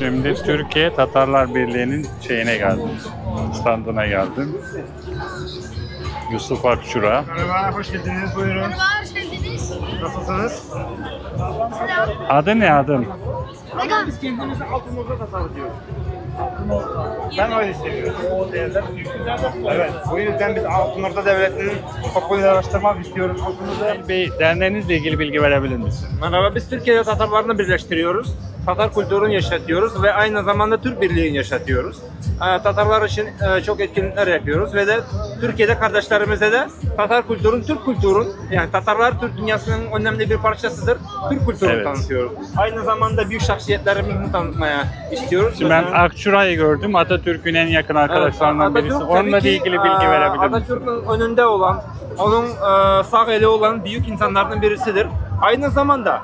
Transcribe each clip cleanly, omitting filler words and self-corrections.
Şimdi Türkiye Tatarlar Birliği'nin şeyine geldim. Standına geldim. Yusuf Akçura. Merhaba, hoş geldiniz. Buyurun. Merhaba, hoş geldiniz. Nasılsınız? Selam. Adı ne adın? Vegan. Biz kendimizi Altınoluk'ta tasarlıyoruz. Ben öyle seviyorum. Evet, bu yüzden biz Altınoluk'ta devletinin popülerleştirmek istiyoruz. Altınoluk'ta. Bir derneğinizle ilgili bilgi verebilir misin? Merhaba, biz Türkiye'de Tatarlarını birleştiriyoruz. Tatar kültürünü yaşatıyoruz ve aynı zamanda Türk birliğini yaşatıyoruz. Tatarlar için çok etkinlikler yapıyoruz ve de Türkiye'de kardeşlerimize de Tatar kültürün, Türk kültürün, yani Tatarlar Türk dünyasının önemli bir parçasıdır. Türk kültürünü Evet. tanıtıyoruz. Aynı zamanda büyük şahsiyetlerimizi tanıtmaya istiyoruz. Şimdi ben Akçura'yı gördüm. Atatürk'ün en yakın arkadaşlarından birisi. Atatürk Onunla tabii ki, ilgili bilgi verebilir misin? Atatürk'ün önünde olan, onun sağ eli olan büyük insanlardan birisidir. Aynı zamanda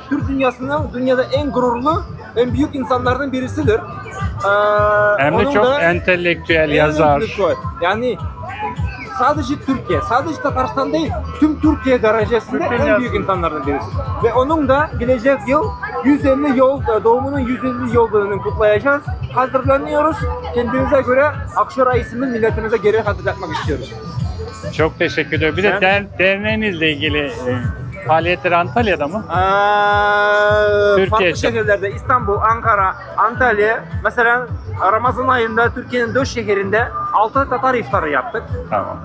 Türk dünyasının dünyada en gururlu, en büyük insanlardan birisidir. Hem de Onun çok da entelektüel, en yazar. entelektüel. Yani sadece Türkiye, sadece Tatarstan değil, tüm Türkiye derecesinde en büyük insanlardan birisi. Ve onun da gelecek yıl 150 yıl doğumunun 150 yıl dönümünü kutlayacağız. Hazırlanıyoruz. Kendimize göre Akşura isimli milletimize geri hatırlatmak istiyoruz. Çok teşekkür ederim. Bir de derneğinizle ilgili faaliyetleri Antalya'da mı? Farklı şehirlerde İstanbul, Ankara, Antalya. Mesela Ramazan ayında Türkiye'nin 4 şehrinde 6 Tatar iftarı yaptık. Tamam.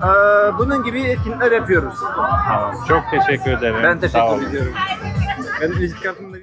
Bunun gibi etkinlikler yapıyoruz. Tamam. Çok teşekkür ederim. Ben Sağ olun. teşekkür ediyorum. Ben vizit kartımda